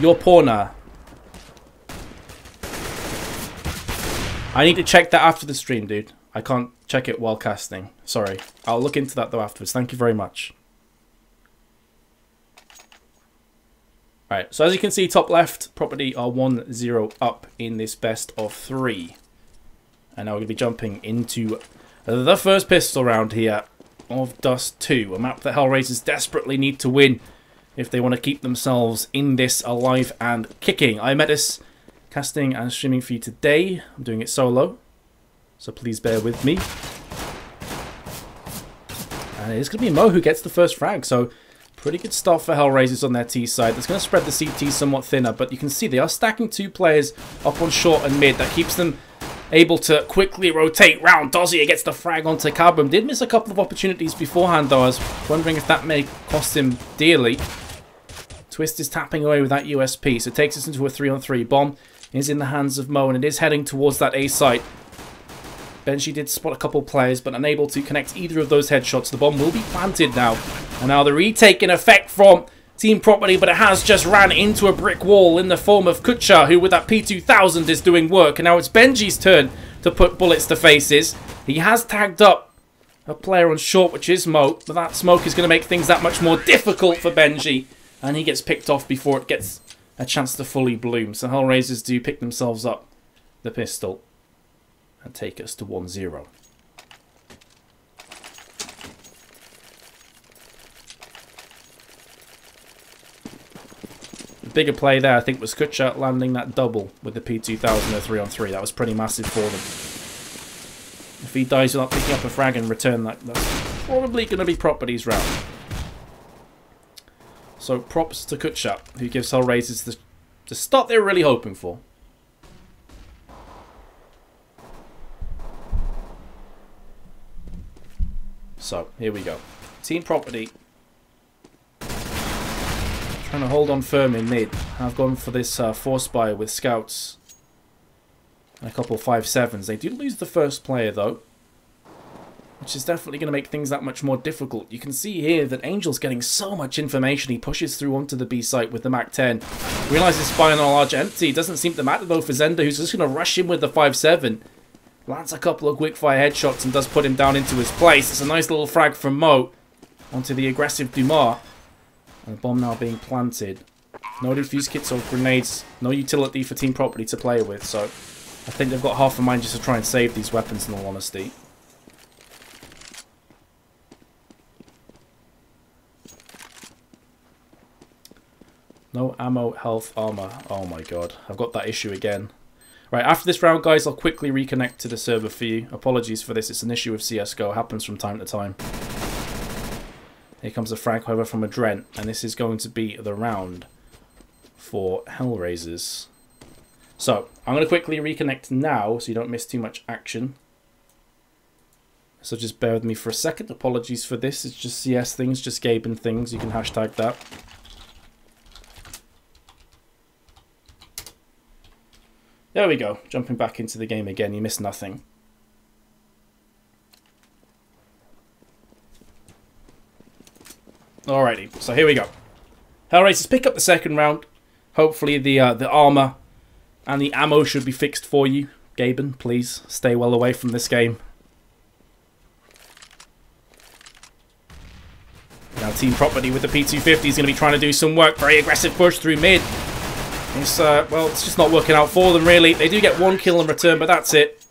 You're poor now. I need to check that after the stream, dude. I can't check it while casting. Sorry. I'll look into that, though, afterwards. Thank you very much. Alright, so as you can see, top left, property are 1-0 up in this best of 3. And now we're going to be jumping into the first pistol round here of Dust 2. A map that HellRaisers desperately need to win if they want to keep themselves in this alive and kicking. I'm Metis, casting and streaming for you today. I'm doing it solo, so please bear with me. And it's going to be Mo who gets the first frag, so pretty good stuff for HellRaisers on their T side. That's going to spread the CT somewhat thinner, but you can see they are stacking 2 players up on short and mid. That keeps them able to quickly rotate round. Dozier gets the frag onto Kabum. Did miss a couple of opportunities beforehand, though. I was wondering if that may cost him dearly. Twist is tapping away with that USP, so it takes us into a 3-on-3. Bomb is in the hands of Mo, and it is heading towards that A site. Benji did spot a couple players, but unable to connect either of those headshots. The bomb will be planted now. And now the retake in effect from Team Property, but it has just ran into a brick wall in the form of Kutcha, who with that P2000 is doing work. And now it's Benji's turn to put bullets to faces. He has tagged up a player on short, which is Mo, but that smoke is going to make things that much more difficult for Benji. And he gets picked off before it gets a chance to fully bloom. So HellRaisers do pick themselves up the pistol and take us to 1-0. The bigger play there, I think, was Kutcha landing that double with the P2000 or 3-on-3. That was pretty massive for them. If he dies without picking up a frag in return, that's probably going to be Property's round. So props to Kutcha, who gives HellRaisers the start they're really hoping for. So, here we go. Team Property trying to hold on firm in mid. I've gone for this force buy with scouts and a couple of 5.7s. They do lose the first player, though, which is definitely going to make things that much more difficult. You can see here that Angel's getting so much information. He pushes through onto the B site with the MAC-10. Realizes spy on a large empty. It doesn't seem to matter, though, for Zenda, who's just going to rush in with the 5.7. Lands a couple of quick-fire headshots and does put him down into his place. It's a nice little frag from Mo onto the aggressive Dumas. And the bomb now being planted. No defuse kits or grenades. No utility for Team Property to play with. So I think they've got half a mind just to try and save these weapons, in all honesty. No ammo, health, armor. Oh my god. I've got that issue again. Right, after this round, guys, I'll quickly reconnect to the server for you. Apologies for this. It's an issue with CSGO. It happens from time to time. Here comes a frag, however, from a Drent. And this is going to be the round for HellRaisers. So, I'm going to quickly reconnect now so you don't miss too much action. So just bear with me for a second. Apologies for this. It's just CS things, just Gaben things. You can hashtag that. There we go. Jumping back into the game again. You missed nothing. Alrighty. So here we go. HellRaisers pick up the second round. Hopefully the armor and the ammo should be fixed for you. Gaben, please stay well away from this game. Now Team Property with the P250 is going to be trying to do some work. Very aggressive push through mid. It's, well, it's just not working out for them, really. They do get 1 kill in return, but that's it.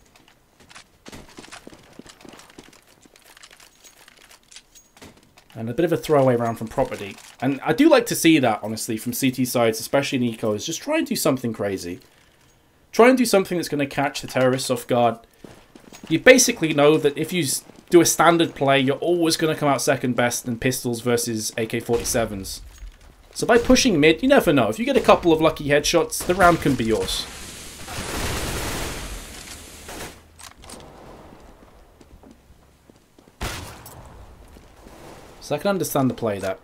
And a bit of a throwaway round from Property. And I do like to see that, honestly, from CT sides, especially in Ecos. Just try and do something crazy. Try and do something that's going to catch the terrorists off guard. You basically know that if you do a standard play, you're always going to come out second best in pistols versus AK-47s. So by pushing mid, you never know. If you get a couple of lucky headshots, the round can be yours. So I can understand the play there.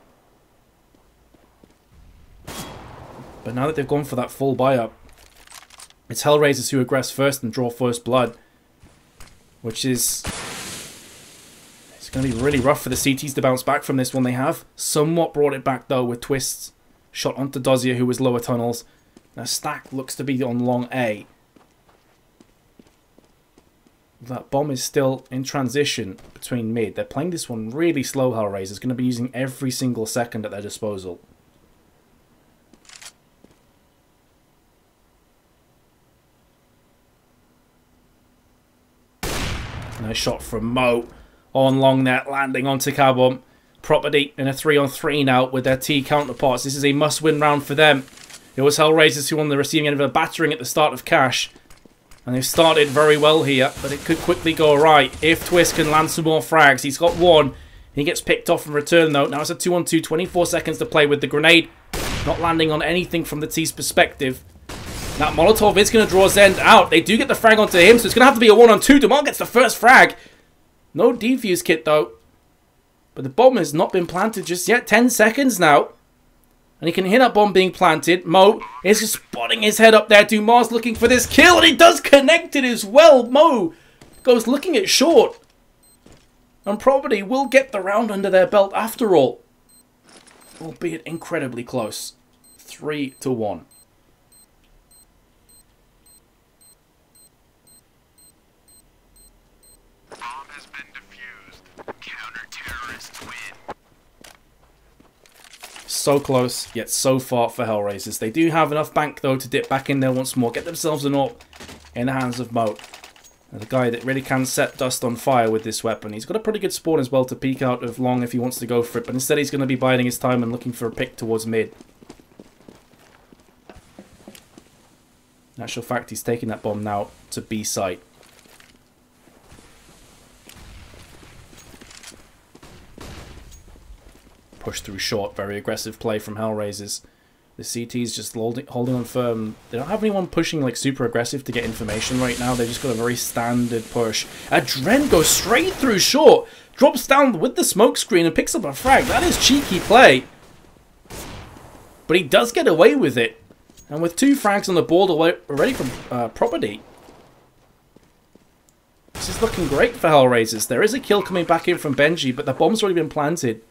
But now that they've gone for that full buy-up, it's HellRaisers who aggress first and draw first blood. Which is... it's going to be really rough for the CTs to bounce back from this one. They have somewhat brought it back, though, with Twist's Shot onto Dozier, who was lower tunnels. Now Stack looks to be on long A. That bomb is still in transition between mid. They're playing this one really slow, HellRaisers. Going to be using every single second at their disposal. Nice shot from Mo on long net, landing onto Kabum. Property in a 3-on-3 now with their T counterparts. This is a must-win round for them. It was HellRaisers who were on the receiving end of a battering at the start of Cash. And they've started very well here, but it could quickly go right if Twist can land some more frags. He's got one. He gets picked off in return, though. Now it's a 2-on-2, 24 seconds to play with the grenade. Not landing on anything from the T's perspective. That Molotov is going to draw Zend out. They do get the frag onto him, so it's going to have to be a 1-on-2. Demar gets the first frag. No defuse kit, though. But the bomb has not been planted just yet. 10 seconds now. And he can hear that bomb being planted. Mo is just spotting his head up there. Dumas looking for this kill, and he does connect it as well. Mo goes looking at short. And Property will get the round under their belt after all. Albeit incredibly close. 3-1. So close, yet so far for HellRaisers. They do have enough bank, though, to dip back in there once more. Get themselves an AWP in the hands of Mo. And the guy that really can set Dust on fire with this weapon. He's got a pretty good spawn as well to peek out of long if he wants to go for it. But instead he's going to be biding his time and looking for a pick towards mid. In actual fact, he's taking that bomb now to B site. Push through short, very aggressive play from HellRaisers. The CT's just holding on firm. They don't have anyone pushing like super aggressive to get information right now. They've just got a very standard push. Adren goes straight through short, drops down with the smoke screen and picks up a frag. That is cheeky play. But he does get away with it. And with 2 frags on the board already from Property. This is looking great for HellRaisers. There is a kill coming back in from Benji, but the bomb's already been planted.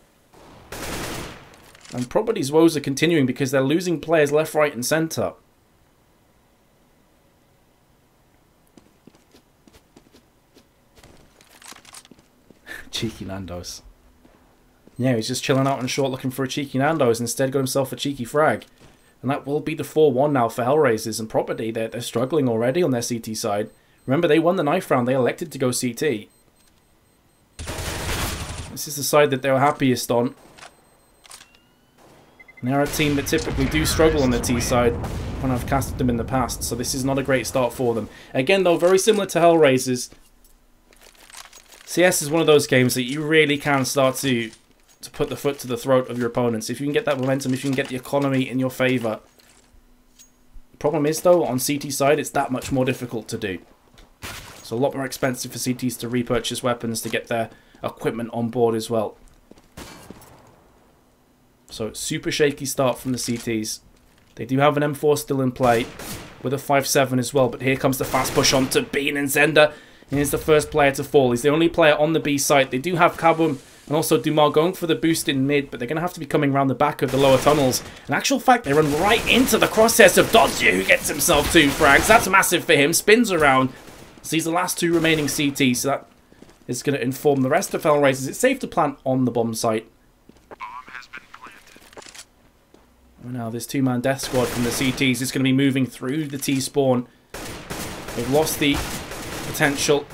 And Property's woes are continuing because they're losing players left, right, and centre. Cheeky Nando's. Yeah, he's just chilling out on short looking for a cheeky Nando's. Instead got himself a cheeky frag. And that will be the 4-1 now for HellRaisers. And Property, they're struggling already on their CT side. Remember, they won the knife round. They elected to go CT. This is the side that they were happiest on. And they're a team that typically do struggle on the T side when I've casted them in the past, so this is not a great start for them. Again, though, very similar to HellRaisers, CS is one of those games that you really can start to put the foot to the throat of your opponents. If you can get that momentum, if you can get the economy in your favour. The problem is, though, on CT side, it's that much more difficult to do. It's a lot more expensive for CTs to repurchase weapons to get their equipment on board as well. So, super shaky start from the CTs. They do have an M4 still in play with a 5-7 as well. But here comes the fast push on to Bean and Zender. And he's the first player to fall. He's the only player on the B site. They do have Kabum and also Dumas going for the boost in mid. But they're going to have to be coming around the back of the lower tunnels. In actual fact, they run right into the crosshairs of Dodger, who gets himself 2 frags. That's massive for him. Spins around. Sees the last 2 remaining CTs. So that is going to inform the rest of HellRaisers. It's safe to plant on the bomb site. Now this 2-man death squad from the CTs is going to be moving through the T-spawn. They've lost the potential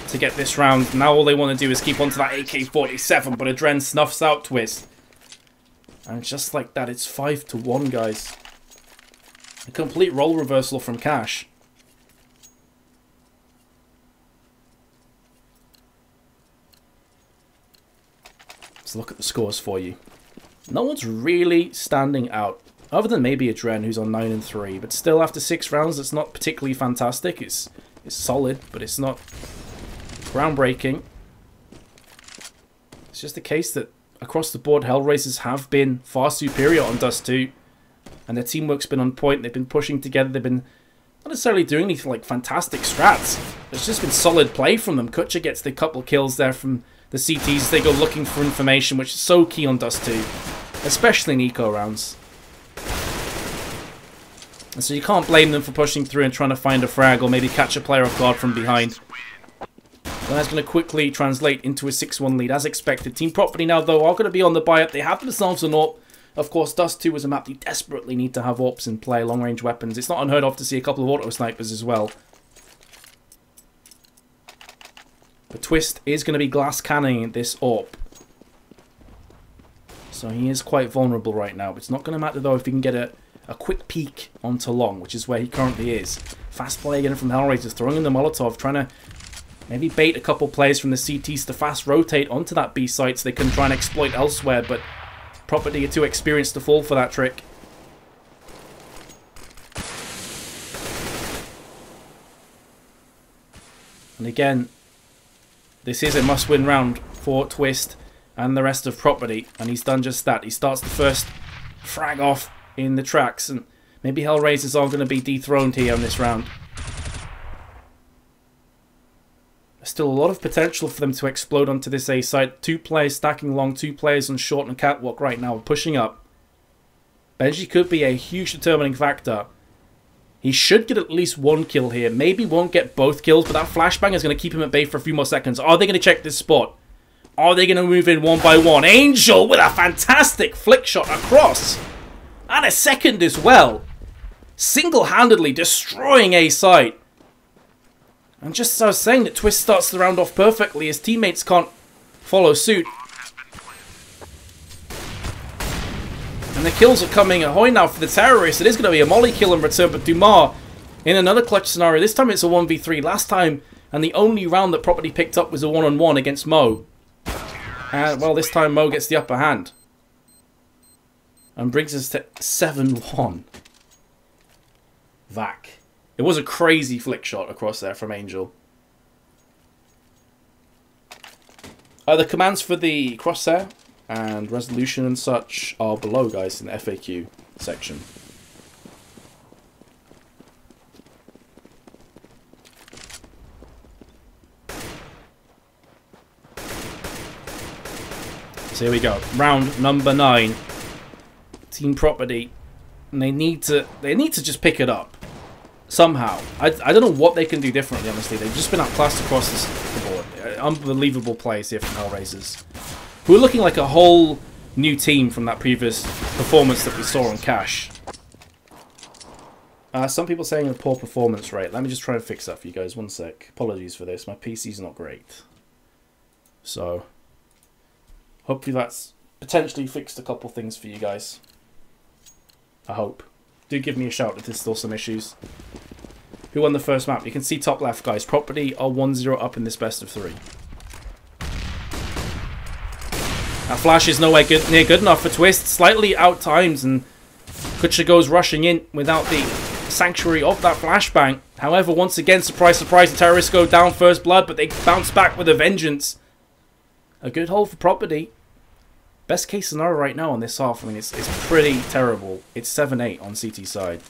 to get this round. Now all they want to do is keep onto that AK-47, but Adren snuffs out Twist. And just like that, it's 5-1, guys. A complete role reversal from Cash. Let's look at the scores for you. No one's really standing out, other than maybe Adren, who's on 9-3. But still, after 6 rounds, it's not particularly fantastic. It's solid, but it's not groundbreaking. It's just a case that across the board, HellRaisers have been far superior on dust2, and their teamwork's been on point. They've been pushing together. They've been not necessarily doing anything like fantastic strats. It's just been solid play from them. Kutcher gets the couple kills there from the CTs. They go looking for information, which is so key on dust2. Especially in eco rounds. And so you can't blame them for pushing through and trying to find a frag or maybe catch a player off guard from behind. And that's going to quickly translate into a 6-1 lead as expected. Team Property now, though, are going to be on the buy-up. They have themselves an AWP. Of course, dust2 is a map they desperately need to have AWPs in play, long-range weapons. It's not unheard of to see a couple of auto snipers as well. But Twist is going to be glass canning this AWP. So he is quite vulnerable right now. But it's not going to matter, though, if he can get a quick peek onto long, which is where he currently is. Fast play again from HellRaisers, throwing in the Molotov, trying to maybe bait a couple players from the CTs to fast rotate onto that B site so they can try and exploit elsewhere, but Property are too experienced to fall for that trick. And again, this is a must-win round for Twist and the rest of Property, and he's done just that. He starts the first frag off in the tracks, and maybe HellRaisers are going to be dethroned here in this round. There's still a lot of potential for them to explode onto this A site. 2 players stacking long, 2 players on short and catwalk right now, pushing up. Benji could be a huge determining factor. He should get at least 1 kill here. Maybe won't get both kills, but that flashbang is going to keep him at bay for a few more seconds. Are they going to check this spot? Are they going to move in one by one? Angel with a fantastic flick shot across. And a second as well. Single-handedly destroying A site. And just as I was saying that Twist starts the round off perfectly, his teammates can't follow suit. And the kills are coming ahoy now for the terrorists. It is going to be a molly kill in return, but Dumar in another clutch scenario. This time it's a 1v3. Last time, and the only round that Property picked up was a 1-on-1 against Mo. And, well, this time Mo gets the upper hand. And brings us to 7-1. Vac. It was a crazy flick shot across there from Angel. The commands for the crosshair and resolution and such are below, guys, in the FAQ section. So here we go. Round number 9. Team Property. And they need to just pick it up. Somehow. I don't know what they can do differently, honestly. They've just been outclassed across the board. Unbelievable plays here from HellRaisers. Who are looking like a whole new team from that previous performance that we saw on Cash. Some people saying a poor performance rate. Let me just try and fix that for you guys. One sec. Apologies for this. My PC's not great. So, hopefully that's potentially fixed a couple things for you guys. I hope. Do give me a shout if there's still some issues. Who won the first map? You can see top left, guys. Property are 1-0 up in this best of 3. That flash is nowhere near good enough for Twist. Slightly out times, and Kutcher goes rushing in without the sanctuary of that flashbang. However, once again, surprise, surprise, the terrorists go down first blood, but they bounce back with a vengeance. A good hold for Property. Best case scenario right now on this half, I mean, it's pretty terrible. It's 7-8 on CT side.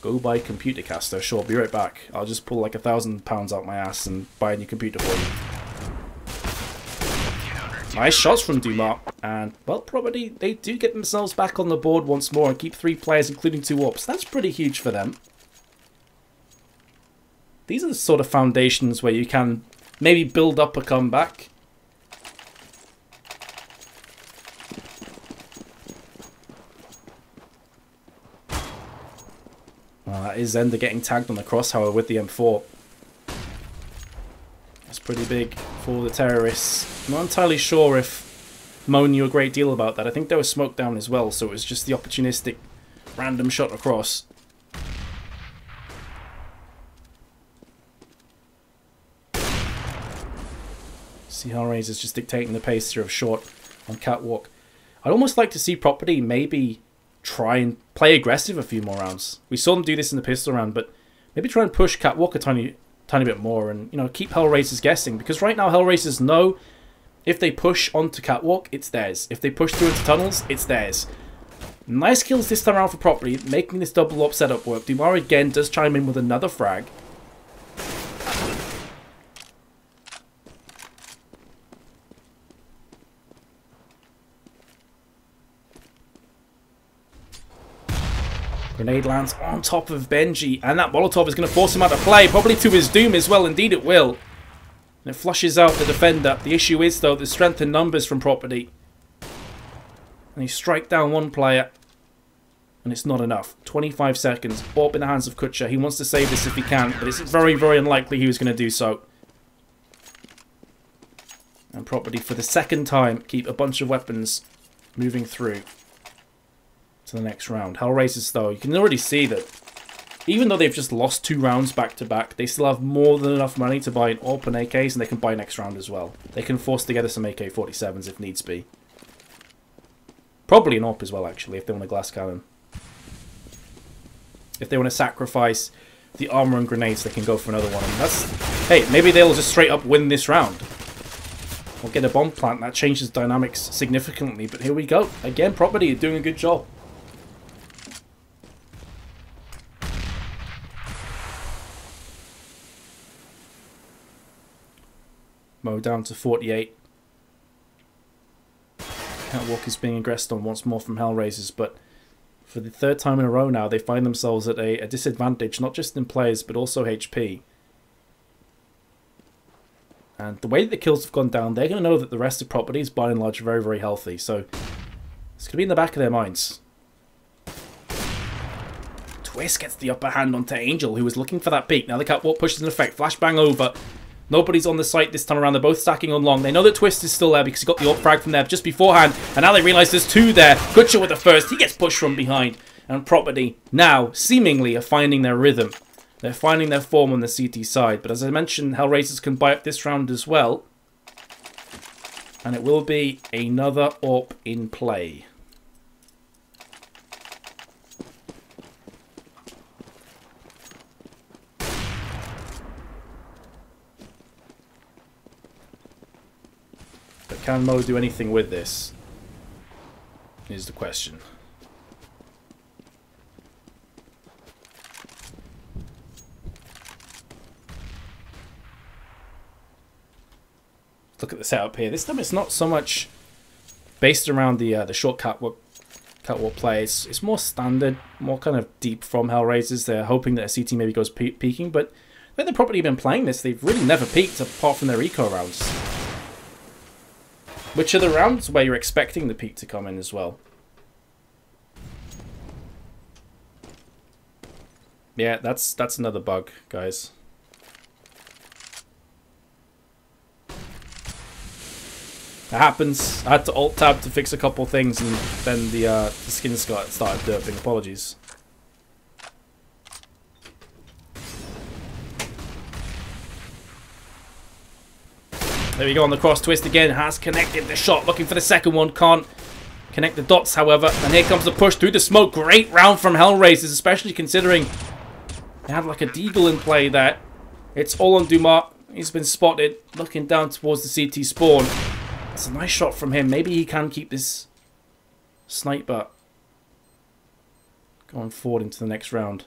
Go buy computer caster. Sure, be right back. I'll just pull like £1,000 out my ass and buy a new computer for you. Nice shots from Dumar. And, well, Property, they do get themselves back on the board once more and keep 3 players, including 2 AWPs. That's pretty huge for them. These are the sort of foundations where you can maybe build up a comeback. That is Zender getting tagged on the crosshair with the M4. That's pretty big for the terrorists. I'm not entirely sure if Mo knew a great deal about that. I think there was smoke down as well, so it was just the opportunistic random shot across. See HellRaisers just dictating the pace here of short on catwalk. I'd almost like to see Property maybe try and play aggressive a few more rounds. We saw them do this in the pistol round, but maybe try and push catwalk a tiny bit more and, you know, keep HellRaisers guessing. Because right now HellRaisers know if they push onto catwalk, it's theirs. If they push through into tunnels, it's theirs. Nice kills this time around for Property, making this double up setup work. Dumar again does chime in with another frag. Grenade lands on top of Benji, and that Molotov is going to force him out of play, probably to his doom as well. Indeed it will. And it flushes out the defender. The issue is, though, the strength in numbers from Property. And he strike down one player, and it's not enough. 25 seconds. Orb in the hands of Kutcher. He wants to save this if he can, but it's very, very unlikely he was going to do so. And Property, for the second time, keep a bunch of weapons moving through to the next round. HellRaisers, though, you can already see that even though they've just lost 2 rounds back to back, they still have more than enough money to buy an AWP and AKs, and they can buy next round as well. They can force together some AK-47s if needs be. Probably an AWP as well, actually, if they want a glass cannon. If they want to sacrifice the armor and grenades, they can go for another one. And that's, hey, maybe they'll just straight up win this round. Or get a bomb plant. That changes dynamics significantly. But here we go. Again, Property doing a good job. Mo down to 48. Catwalk is being aggressed on once more from HellRaisers, but for the 3rd time in a row now, they find themselves at a disadvantage, not just in players, but also HP. And the way that the kills have gone down, they're going to know that the rest of Property is by and large very, very healthy. So it's going to be in the back of their minds. Twist gets the upper hand onto Angel, who was looking for that peek. Now the Catwalk pushes in effect. Flashbang over. Nobody's on the site this time around. They're both stacking on long. They know that Twist is still there because he got the AWP frag from there just beforehand. And now they realise there's 2 there. Kutcher with the first. He gets pushed from behind. And Property now seemingly are finding their rhythm. They're finding their form on the CT side. But as I mentioned, HellRaisers can buy up this round as well. And it will be another AWP in play. Can Mo do anything with this? Is the question. Look at the setup here. This time it's not so much based around the short catwalk play. It's more standard, more kind of deep from HellRaisers. They're hoping that a CT maybe goes peeking, but when they've probably been playing this, they've really never peeked apart from their eco rounds. Which are the rounds where you're expecting the peak to come in as well. Yeah, that's another bug, guys. It happens. I had to alt-tab to fix a couple things, and then the skin started derping. Apologies. There we go on the cross. Twist again has connected the shot. Looking for the second one. Can't connect the dots, however. And here comes the push through the smoke. Great round from HellRaisers, especially considering they had like a deagle in play there. It's all on Dumas. He's been spotted. Looking down towards the CT spawn. It's a nice shot from him. Maybe he can keep this sniper going forward into the next round.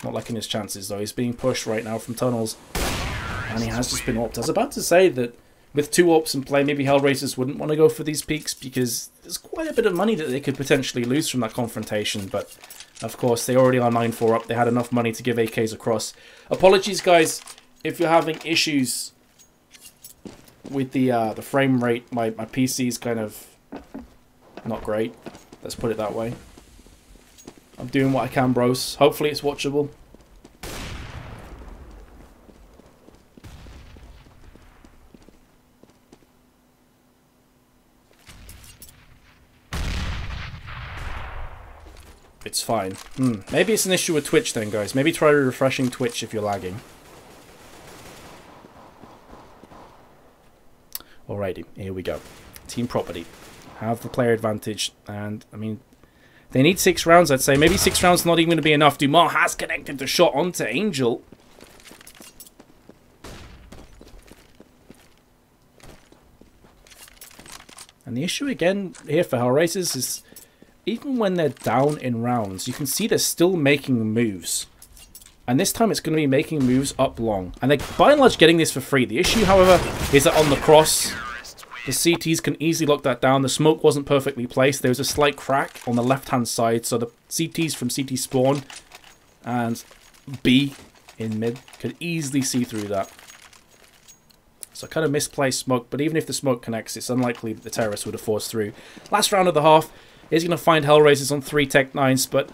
Not liking his chances though. He's being pushed right now from tunnels. And he has just been AWP'd. I was about to say that with 2 AWPs in play, maybe HellRaisers wouldn't want to go for these peaks because there's quite a bit of money that they could potentially lose from that confrontation. But of course, they already are 9-4 up. They had enough money to give AKs across. Apologies, guys, if you're having issues with the frame rate. My PC's kind of not great. Let's put it that way. I'm doing what I can, bros. Hopefully it's watchable. It's fine. Maybe it's an issue with Twitch then, guys. Maybe try refreshing Twitch if you're lagging. Alrighty, here we go. Team Property have the player advantage, and I mean, they need 6 rounds, I'd say. Maybe 6 rounds not even going to be enough. Dumas has connected the shot onto Angel. And the issue again here for HellRaisers is even when they're down in rounds, you can see they're still making moves. And this time it's going to be making moves up long. And they're by and large getting this for free. The issue, however, is that on the cross, the CTs can easily lock that down. The smoke wasn't perfectly placed. There was a slight crack on the left-hand side. So the CTs from CT spawn and B in mid could easily see through that. So kind of misplaced smoke. But even if the smoke connects, it's unlikely that the terrorists would have forced through. Last round of the half is going to find HellRaisers on 3 Tech 9s. But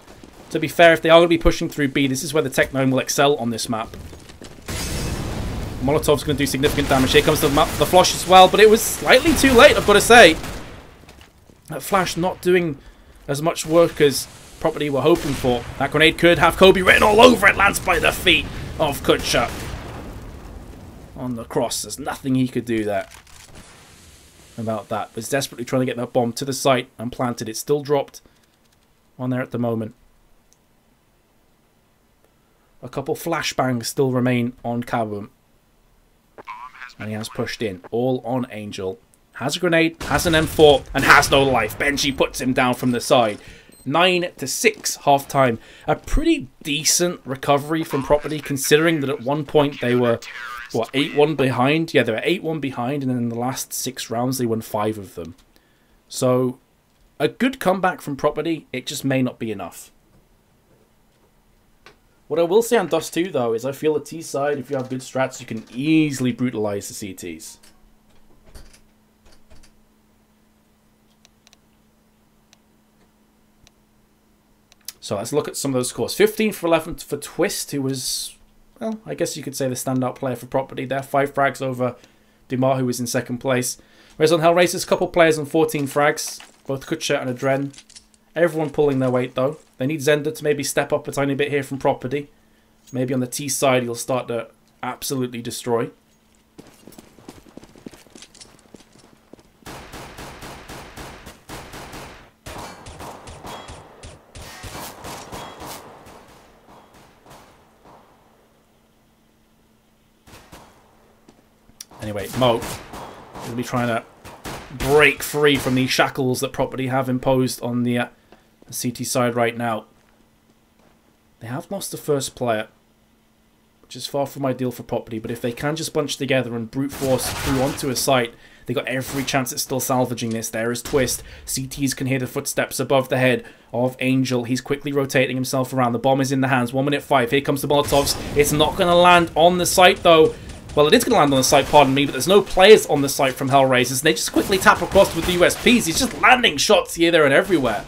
to be fair, if they are going to be pushing through B, this is where the Tech 9 will excel on this map. Molotov's going to do significant damage. Here comes the flash as well, but it was slightly too late, I've got to say. That flash not doing as much work as Property were hoping for. That grenade could have Kobe written all over it. Lands by the feet of Kutcher. On the cross, there's nothing he could do there about that. Was desperately trying to get that bomb to the site and planted. It's still dropped on there at the moment. A couple flashbangs still remain on Kaboom. And he has pushed in. All on Angel. Has a grenade, has an M4, and has no life. Benji puts him down from the side. 9-6 half-time. A pretty decent recovery from Property, considering that at one point they were, what, 8-1 behind? Yeah, they were 8-1 behind, and then in the last 6 rounds they won 5 of them. So, a good comeback from Property. It just may not be enough. What I will say on dust2, though, is I feel the T side, if you have good strats, you can easily brutalize the CTs. So let's look at some of those scores. 15 for 11 for Twist, who was, well, I guess you could say the standout player for Property there. 5 frags over Dumar, who was in second place. Whereas on HellRaisers, a couple players on 14 frags, both Kutcher and Adren. Everyone pulling their weight, though. They need Zender to maybe step up a tiny bit here from Property. Maybe on the T side, he'll start to absolutely destroy. Anyway, Mo will be trying to break free from these shackles that Property have imposed on the CT side right now. They have lost the first player, which is far from ideal for Property, but if they can just bunch together and brute force through onto a site, they got every chance at still salvaging this. There is Twist. CTs can hear the footsteps above the head of Angel. He's quickly rotating himself around. The bomb is in the hands. 1:05. Here comes the Molotovs. It's not going to land on the site, though. Well, it is going to land on the site, pardon me, but there's no players on the site from HellRaisers, and they just quickly tap across with the USPs. He's just landing shots here, there, and everywhere.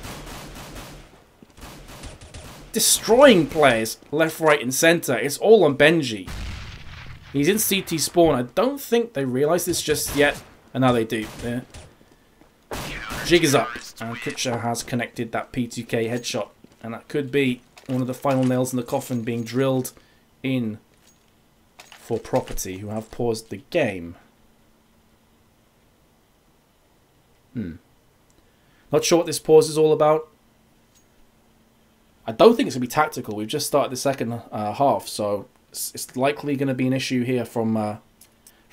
Destroying players left, right, and centre. It's all on Benji. He's in CT spawn. I don't think they realise this just yet. And now they do. Yeah. Jig is up. And Kutcher has connected that P2K headshot. And that could be one of the final nails in the coffin being drilled in for Property, who have paused the game. Not sure what this pause is all about. I don't think it's going to be tactical. We've just started the second half, so it's likely going to be an issue here from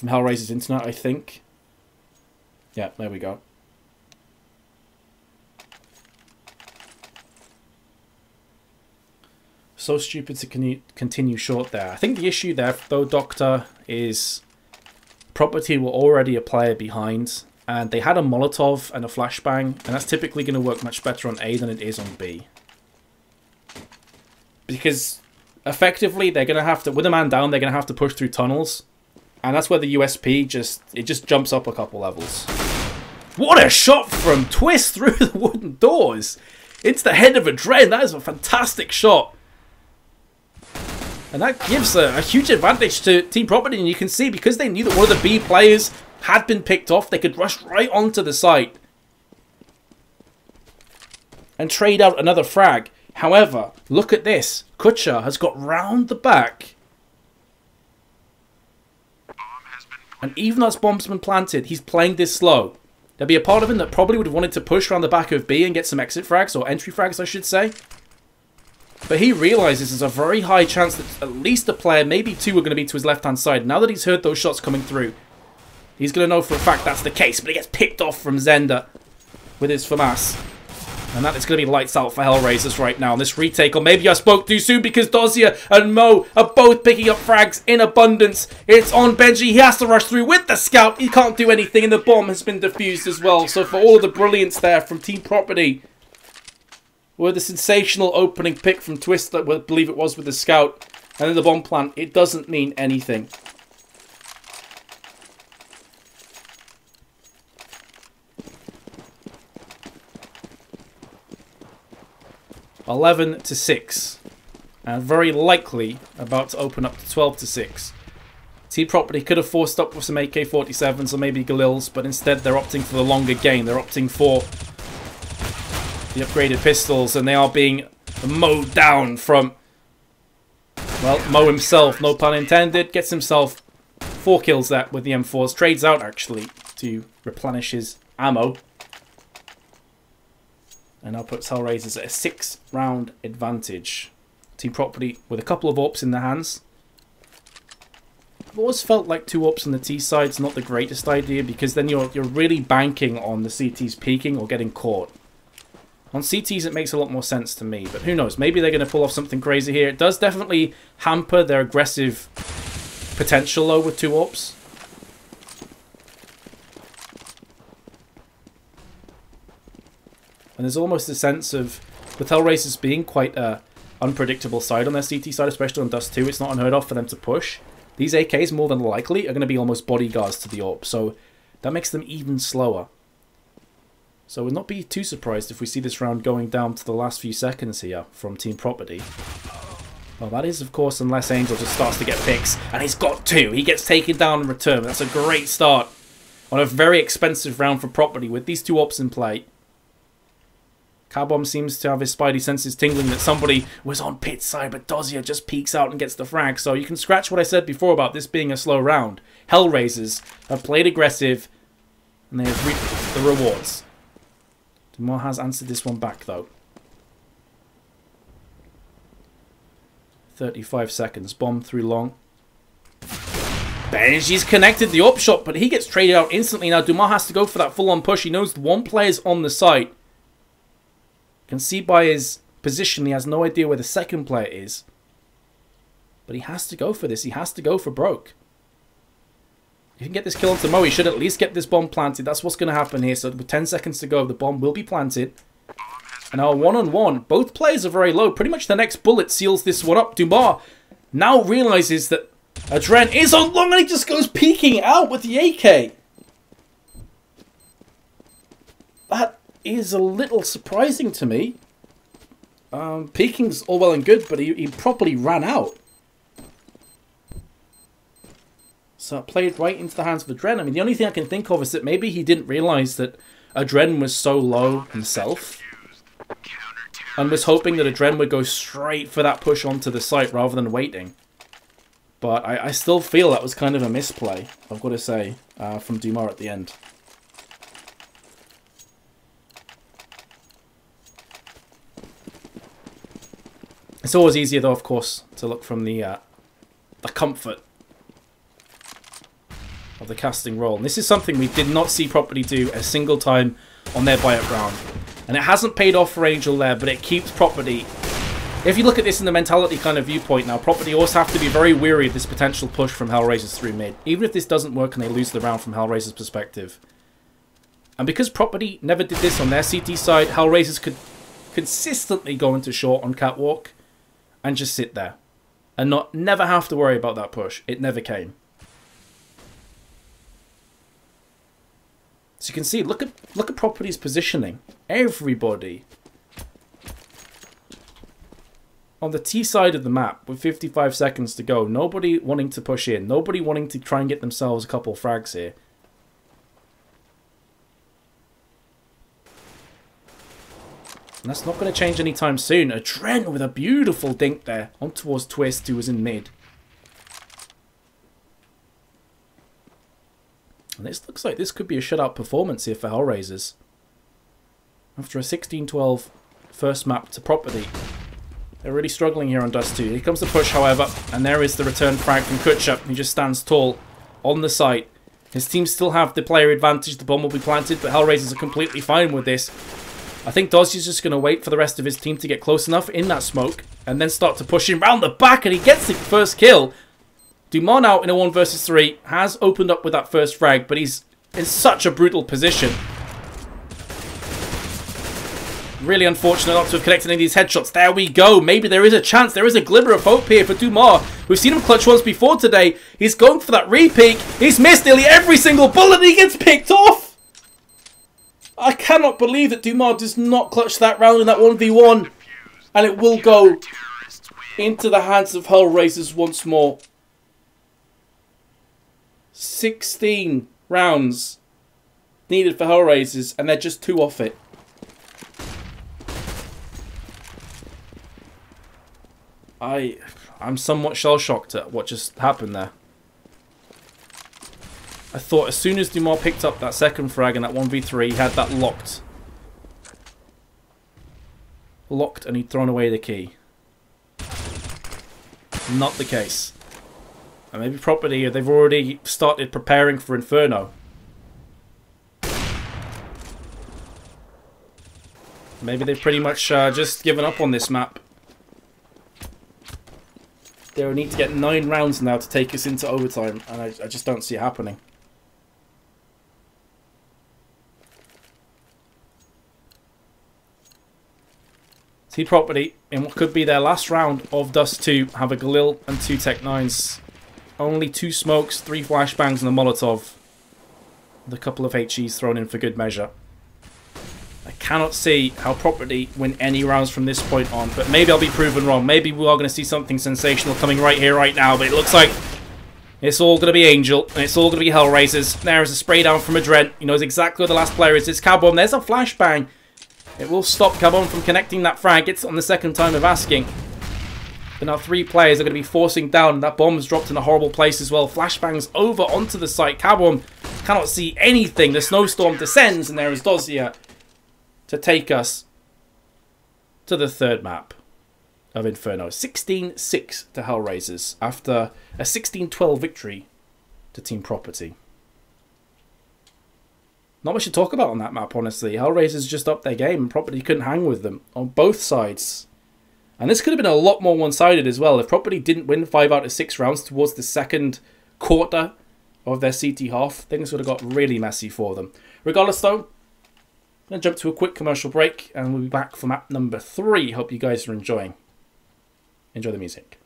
HellRaisers Internet, I think. Yeah, there we go. So stupid to continue short there. I think the issue there, though, Doctor, is Property were already a player behind, and they had a Molotov and a flashbang, and that's typically going to work much better on A than it is on B. Because effectively, they're going to have to, with a man down, they're going to have to push through tunnels, and that's where the USP just jumps up a couple levels. What a shot from Twist through the wooden doors into the head of a Dren. That is a fantastic shot. And that gives a huge advantage to Team Property, and you can see, because they knew that one of the B players had been picked off, they could rush right onto the site and trade out another frag. However, look at this. Kutcher has got round the back, and even though this bomb's been planted, he's playing this slow. There'll be a part of him that probably would have wanted to push around the back of B and get some exit frags, or entry frags, I should say. But he realizes there's a very high chance that at least a player, maybe 2, are going to be to his left-hand side. Now that he's heard those shots coming through, he's going to know for a fact that's the case. But he gets picked off from Zender with his FAMAS. And that is going to be lights out for HellRaisers right now. And this retake, or maybe I spoke too soon because Dozier and Mo are both picking up frags in abundance. It's on Benji. He has to rush through with the scout. He can't do anything, and the bomb has been defused as well. So for all of the brilliance there from Team Property, with the sensational opening pick from Twist, I believe it was, with the scout, and then the bomb plant, it doesn't mean anything. (11-6), and very likely about to open up to 12-6. Team Property could have forced up with some AK-47s or maybe Galils, but instead they're opting for the longer game. They're opting for the upgraded pistols, and they are being mowed down from, well, Mo himself, no pun intended, gets himself 4 kills there with the M4s. Trades out, actually, to replenish his ammo. And now puts HellRaisers at a 6-round advantage. Team Property with a couple of AWPs in their hands. I've always felt like 2 AWPs on the T side is not the greatest idea, because then you're really banking on the CTs peeking or getting caught. On CTs it makes a lot more sense to me, but who knows, maybe they're going to pull off something crazy here. It does definitely hamper their aggressive potential though with 2 AWPs. And there's almost a sense of, with HellRaisers being quite a unpredictable side on their CT side, especially on dust2, it's not unheard of for them to push. These AKs more than likely are going to be almost bodyguards to the AWP, so that makes them even slower. So we'll not be too surprised if we see this round going down to the last few seconds here from Team Property. Well, that is, of course, unless Angel just starts to get picks, and he's got 2. He gets taken down in return. That's a great start on a very expensive round for Property with these 2 AWPs in play. Carbomb seems to have his spidey senses tingling that somebody was on pit side, but Dozier just peeks out and gets the frag. So you can scratch what I said before about this being a slow round. HellRaisers have played aggressive, and they have reaped the rewards. Dumar has answered this one back, though. 35 seconds. Bomb through long. Benji's connected the up shot, but he gets traded out instantly. Now Dumar has to go for that full-on push. He knows one player's on the site. You can see by his position he has no idea where the second player is. But he has to go for this. He has to go for broke. If he can get this kill onto Mo, he should at least get this bomb planted. That's what's going to happen here. So with 10 seconds to go, the bomb will be planted. And now 1-on-1. Both players are very low. Pretty much the next bullet seals this one up. Dumar now realizes that Adren is on long, and he just goes peeking out with the AK. That is a little surprising to me. Peeking's all well and good, but he properly ran out. So it played right into the hands of Adren. I mean, the only thing I can think of is that maybe he didn't realize that Adren was so low himself, and was hoping that Adren would go straight for that push onto the site rather than waiting. But I still feel that was kind of a misplay, I've got to say, from Dumar at the end. It's always easier, though, of course, to look from the comfort of the casting roll. And this is something we did not see Property do a single time on their buyout round. And it hasn't paid off for Angel there, but it keeps Property. If you look at this in the mentality kind of viewpoint now, Property also have to be very weary of this potential push from HellRaisers through mid. Even if this doesn't work and they lose the round from HellRaisers' perspective. And because Property never did this on their CT side, HellRaisers could consistently go into short on Catwalk and just sit there. And never have to worry about that push. It never came. So you can see, look at Property's positioning. Everybody on the T side of the map with 55 seconds to go. Nobody wanting to push in. Nobody wanting to try and get themselves a couple frags here. And that's not going to change anytime soon. Adren with a beautiful dink there on towards Twist, who was in mid. And this looks like this could be a shutout performance here for HellRaisers. After a 16-12 first map to Property, they're really struggling here on dust2. Here comes the push, however, and there is the return frag from Kutcher. He just stands tall on the site. His team still have the player advantage. The bomb will be planted, but HellRaisers are completely fine with this. I think dust2 is just going to wait for the rest of his team to get close enough in that smoke and then start to push him round the back, and he gets the first kill. Dumont now in a 1 versus 3 has opened up with that first frag, but he's in such a brutal position. Really unfortunate not to have connected any of these headshots. There we go. Maybe there is a chance. There is a glimmer of hope here for Dumont. We've seen him clutch once before today. He's going for that repeat. He's missed nearly every single bullet and he gets picked off. I cannot believe that Dumont does not clutch that round in that 1v1. And it will go into the hands of HellRaisers once more. 16 rounds needed for HellRaisers, and they're just 2 off it. I'm somewhat shell-shocked at what just happened there. I thought as soon as Dumont picked up that second frag in that 1v3, he had that locked. Locked, and he'd thrown away the key. Not the case. And maybe Property, they've already started preparing for Inferno. Maybe they've pretty much just given up on this map. They'll need to get 9 rounds now to take us into overtime, and I just don't see it happening. See Property, in what could be their last round of dust2, have a Galil and 2 Tech 9s. Only 2 smokes, 3 flashbangs and a Molotov. With a couple of HEs thrown in for good measure. I cannot see how Property win any rounds from this point on, but maybe I'll be proven wrong. Maybe we are going to see something sensational coming right here, right now, but it looks like it's all going to be Angel, and it's all going to be HellRaisers. There is a spray down from Adrent. He knows exactly where the last player is. It's Cabom. There's a flashbang. It will stop Cabom from connecting that frag. It's on the second time of asking. But now 3 players are going to be forcing down. That bomb's dropped in a horrible place as well. Flashbangs over onto the site. Cabom cannot see anything. The snowstorm descends, and there is Dozia to take us to the 3rd map of Inferno. 16-6 to HellRaisers after a 16-12 victory to Team Property. Not much to talk about on that map, honestly. HellRaisers just upped their game and Property couldn't hang with them on both sides. And this could have been a lot more one-sided as well. If Property didn't win 5 out of 6 rounds towards the second quarter of their CT half, things would have got really messy for them. Regardless though, I'm going to jump to a quick commercial break and we'll be back for map number 3. Hope you guys are enjoying. Enjoy the music.